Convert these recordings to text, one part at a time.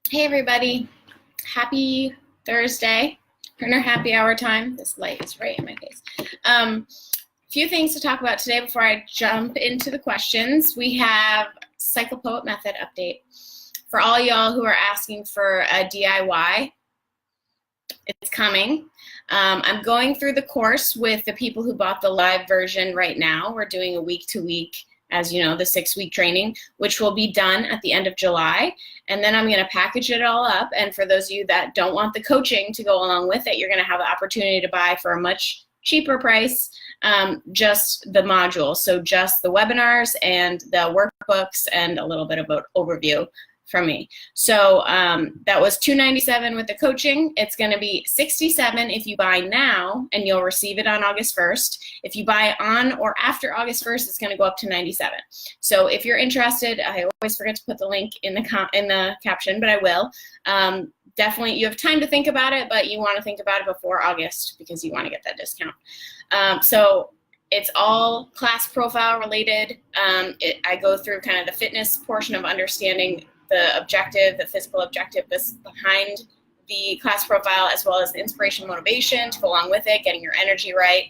Hey everybody, happy Thursday, Hoerner happy hour time. This light is right in my face. Few things to talk about today before I jump into the questions. We have Cycle Poet Method update. For all y'all who are asking for a DIY, it's coming. I'm going through the course with the people who bought the live version right now. We're doing a week-to-week, as you know, the 6-week training, which will be done at the end of July. And then I'm going to package it all up. And for those of you that don't want the coaching to go along with it, you're going to have the opportunity to buy for a much cheaper price, just the module. So just the webinars and the workbooks and a little bit of an overview from me. So that was $297 with the coaching. It's going to be $67 if you buy now, and you'll receive it on August 1st. If you buy on or after August 1st, it's going to go up to $97. So if you're interested, I always forget to put the link in the caption, but I will. Definitely, you have time to think about it, but you want to think about it before August because you want to get that discount. So it's all class profile related. I go through kind of the fitness portion of understanding the objective, the physical objective behind the class profile, as well as the inspiration, motivation to go along with it, getting your energy right,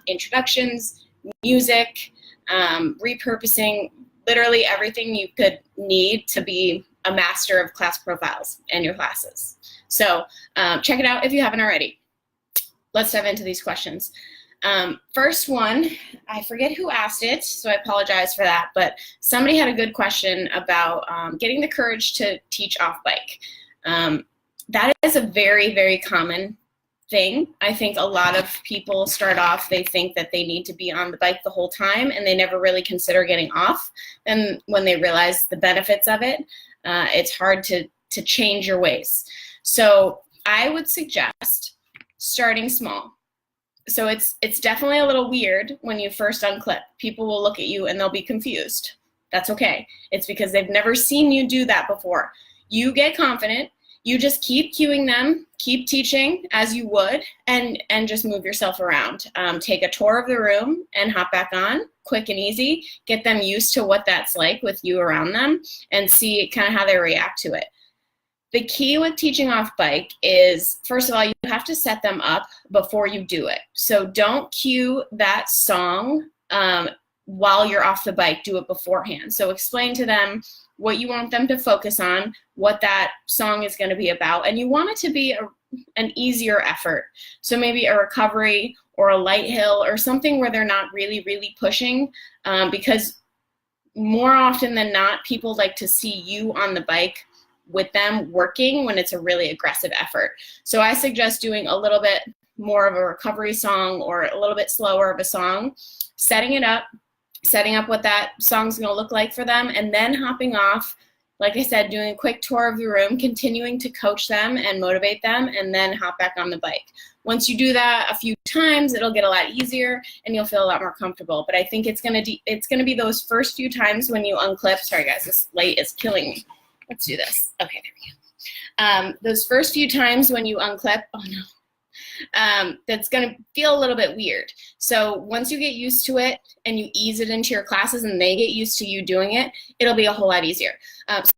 introductions, music, repurposing, literally everything you could need to be a master of class profiles in your classes. So check it out if you haven't already. Let's dive into these questions. First one, I forget who asked it, so I apologize for that, but somebody had a good question about getting the courage to teach off bike. That is a very, very common thing. I think a lot of people start off, they think that they need to be on the bike the whole time, and they never really consider getting off. And when they realize the benefits of it, it's hard to change your ways. So I would suggest starting small. So it's definitely a little weird when you first unclip. People will look at you and they'll be confused. That's okay. It's because they've never seen you do that before. You get confident. You just keep cueing them, keep teaching as you would, and just move yourself around. Take a tour of the room and hop back on, quick and easy. Get them used to what that's like with you around them and see kind of how they react to it. The key with teaching off bike is, first of all, you have to set them up before you do it. So don't cue that song while you're off the bike. Do it beforehand. So explain to them what you want them to focus on, what that song is going to be about, and you want it to be an easier effort. So maybe a recovery or a light hill or something where they're not really, really pushing, because more often than not, people like to see you on the bike with them working when it's a really aggressive effort. So I suggest doing a little bit more of a recovery song or a little bit slower of a song, setting up what that song's gonna look like for them, and then hopping off, like I said, doing a quick tour of the room, continuing to coach them and motivate them, and then hop back on the bike. Once you do that a few times, it'll get a lot easier and you'll feel a lot more comfortable. But I think it's gonna be those first few times when you unclip. Sorry guys, this light is killing me. Let's do this. Okay, there we go. Those first few times when you unclip, oh no, that's going to feel a little bit weird. So once you get used to it and you ease it into your classes and they get used to you doing it, it'll be a whole lot easier.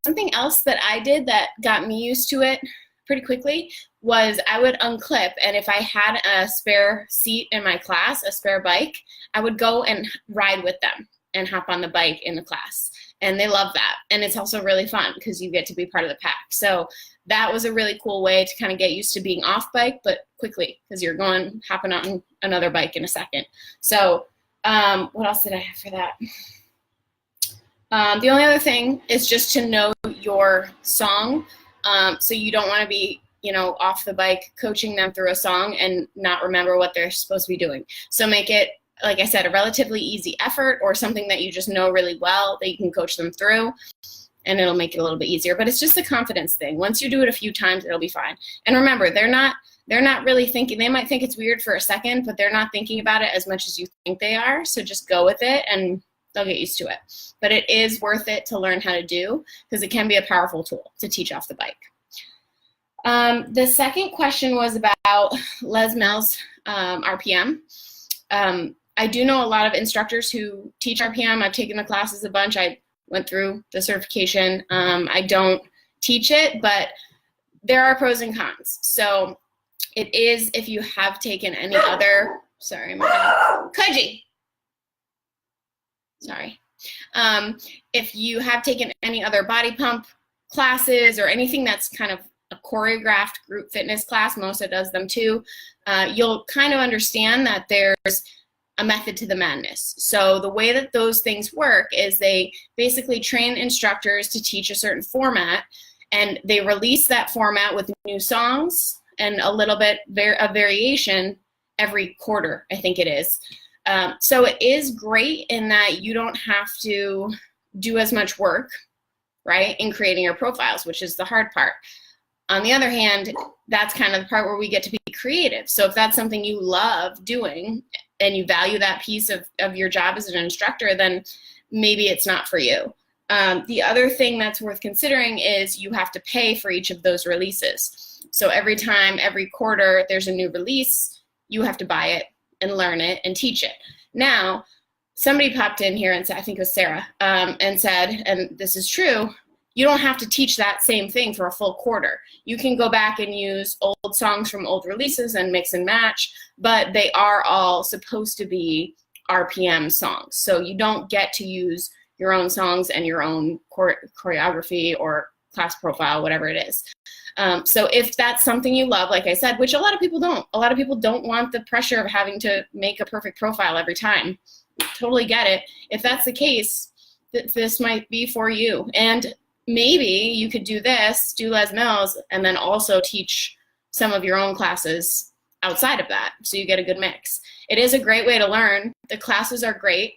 Something else that I did that got me used to it pretty quickly was I would unclip, and if I had a spare seat in my class, a spare bike, I would go and ride with them and hop on the bike in the class. And they love that. And it's also really fun because you get to be part of the pack. So that was a really cool way to kind of get used to being off bike, but quickly, because you're hopping on another bike in a second. So what else did I have for that? The only other thing is just to know your song. So you don't want to be, off the bike coaching them through a song and not remember what they're supposed to be doing. So make it, like I said, a relatively easy effort or something that you just know really well that you can coach them through, and it'll make it a little bit easier. But it's just a confidence thing. Once you do it a few times, it'll be fine. And remember, they're not really thinking. They might think it's weird for a second, but they're not thinking about it as much as you think they are. So just go with it and they'll get used to it. But it is worth it to learn how to do because it can be a powerful tool to teach off the bike. The second question was about Les Mills RPM. I do know a lot of instructors who teach RPM. I've taken the classes a bunch. I went through the certification. I don't teach it, but there are pros and cons. So it is, if you have taken any other, sorry, Koji. Sorry. If you have taken any other body pump classes or anything that's kind of a choreographed group fitness class, Mosa does them too, you'll kind of understand that there's a method to the madness. So the way that those things work is they basically train instructors to teach a certain format, and they release that format with new songs and a little bit of variation every quarter, I think it is. So it is great in that you don't have to do as much work, right, in creating your profiles, which is the hard part. On the other hand, that's kind of the part where we get to be creative. So if that's something you love doing and you value that piece of your job as an instructor, then maybe it's not for you. The other thing that's worth considering is you have to pay for each of those releases. So every time, every quarter, there's a new release, you have to buy it and learn it and teach it. Now, somebody popped in here and said, I think it was Sarah, and said, and this is true, you don't have to teach that same thing for a full quarter. You can go back and use old songs from old releases and mix and match, but they are all supposed to be RPM songs. So you don't get to use your own songs and your own choreography or class profile, whatever it is. So if that's something you love, like I said, which a lot of people don't. A lot of people don't want the pressure of having to make a perfect profile every time. Totally get it. If that's the case, this might be for you. And maybe you could do this, do Les Mills, and then also teach some of your own classes outside of that, so you get a good mix. It is a great way to learn. The classes are great.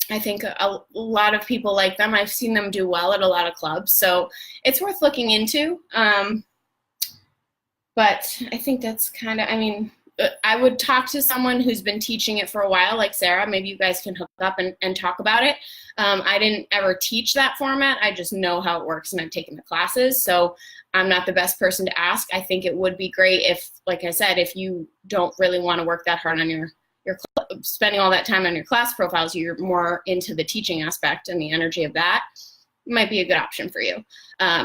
I think a lot of people like them. I've seen them do well at a lot of clubs, so it's worth looking into. But I think that's kind of, I mean, I would talk to someone who's been teaching it for a while, like Sarah. Maybe you guys can hook up and talk about it. I didn't ever teach that format. I just know how it works, and I've taken the classes, so I'm not the best person to ask. I think it would be great if, like I said, if you don't really want to work that hard on your spending all that time on your class profiles, you're more into the teaching aspect and the energy of that, might be a good option for you.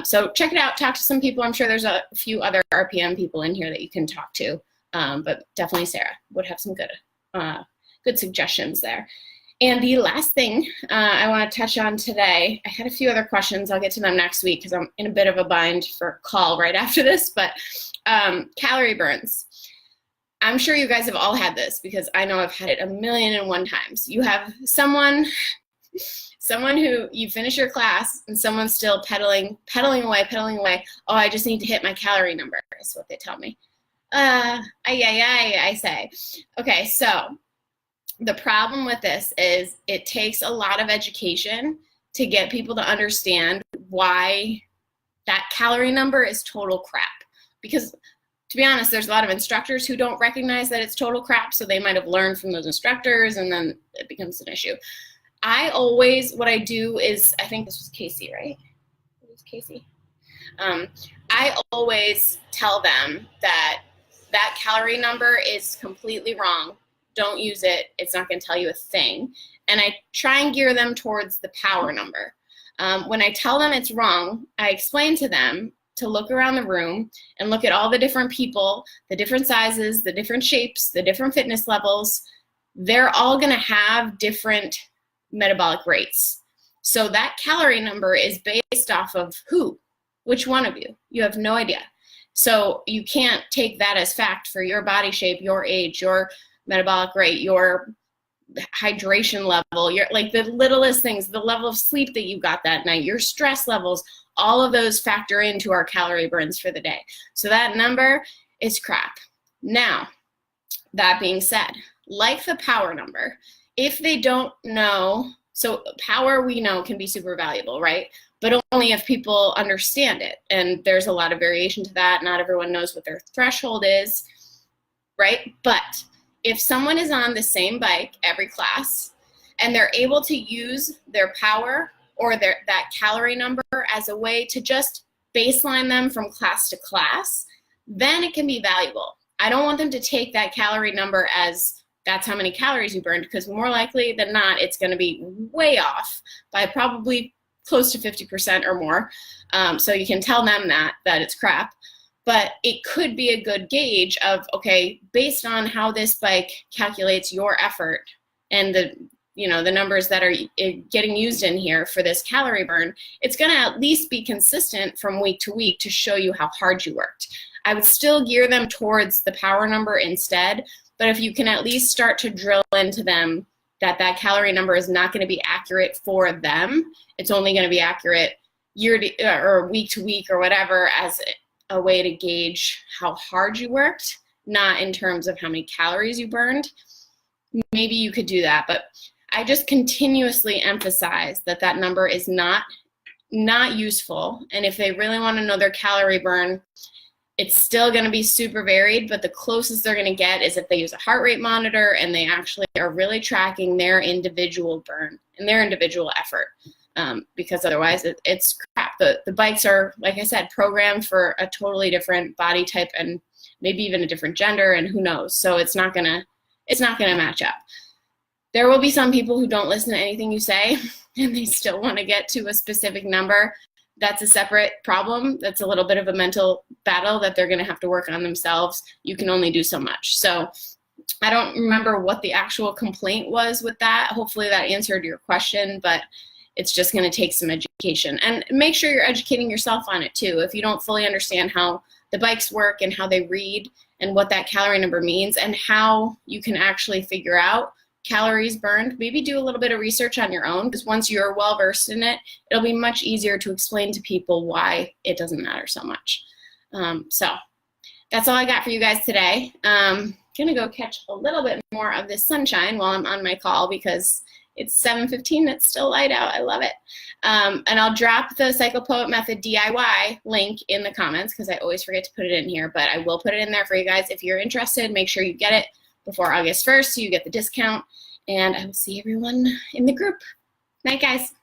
So check it out, talk to some people. I'm sure there's a few other RPM people in here that you can talk to, but definitely Sarah would have some good suggestions there. And the last thing I want to touch on today, I had a few other questions. I'll get to them next week because I'm in a bit of a bind for a call right after this, but calorie burns. I'm sure you guys have all had this because I know I've had it 1,000,001 times. You have someone who, you finish your class and someone's still pedaling away. Oh, I just need to hit my calorie number, is what they tell me. I say. Okay, so the problem with this is it takes a lot of education to get people to understand why that calorie number is total crap. Because to be honest, there's a lot of instructors who don't recognize that it's total crap, so they might have learned from those instructors, and then it becomes an issue. What I do is, I think this was Casey, right? It was Casey. I always tell them that calorie number is completely wrong. Don't use it. It's not going to tell you a thing. And I try and gear them towards the power number. When I tell them it's wrong, I explain to them to look around the room and look at all the different people, the different sizes, the different shapes, the different fitness levels. They're all going to have different metabolic rates. So that calorie number is based off of who? Which one of you? You have no idea. So you can't take that as fact for your body shape, your age, your metabolic rate, your hydration level, your, like the littlest things, the level of sleep that you got that night, your stress levels, all of those factor into our calorie burns for the day. So that number is crap. Now, that being said, like the power number, if they don't know, so power we know can be super valuable, right? But only if people understand it. And there's a lot of variation to that. Not everyone knows what their threshold is, right? But if someone is on the same bike every class and they're able to use their power or that calorie number as a way to just baseline them from class to class, then it can be valuable. I don't want them to take that calorie number as that's how many calories you burned, because more likely than not, it's going to be way off by probably close to 50% or more. So you can tell them that it's crap. But it could be a good gauge of, okay, based on how this bike calculates your effort and the numbers that are getting used in here for this calorie burn, it's going to at least be consistent from week to week to show you how hard you worked. I would still gear them towards the power number instead, but if you can at least start to drill into them that calorie number is not going to be accurate for them, it's only going to be accurate year to, or week to week or whatever, as a way to gauge how hard you worked, not in terms of how many calories you burned. Maybe you could do that, but I just continuously emphasize that number is not useful. And if they really want to know their calorie burn, it's still going to be super varied, but the closest they're going to get is if they use a heart rate monitor and they actually are really tracking their individual burn and their individual effort. Because otherwise it's crap. The bikes are, like I said, programmed for a totally different body type and maybe even a different gender, and who knows. So it's not gonna match up. There will be some people who don't listen to anything you say and they still want to get to a specific number. That's a separate problem. That's a little bit of a mental battle that they're going to have to work on themselves. You can only do so much. So I don't remember what the actual complaint was with that. Hopefully that answered your question, but it's just going to take some education. And make sure you're educating yourself on it too. If you don't fully understand how the bikes work and how they read and what that calorie number means and how you can actually figure out calories burned, maybe do a little bit of research on your own, because once you're well versed in it, it'll be much easier to explain to people why it doesn't matter so much. So that's all I got for you guys today. Gonna go catch a little bit more of this sunshine while I'm on my call because it's 7:15, it's still light out, I love it. And I'll drop the Psychopoet Method DIY link in the comments because I always forget to put it in here, but I will put it in there for you guys. If you're interested, make sure you get it before August 1st so you get the discount, and I will see everyone in the group. Night, guys.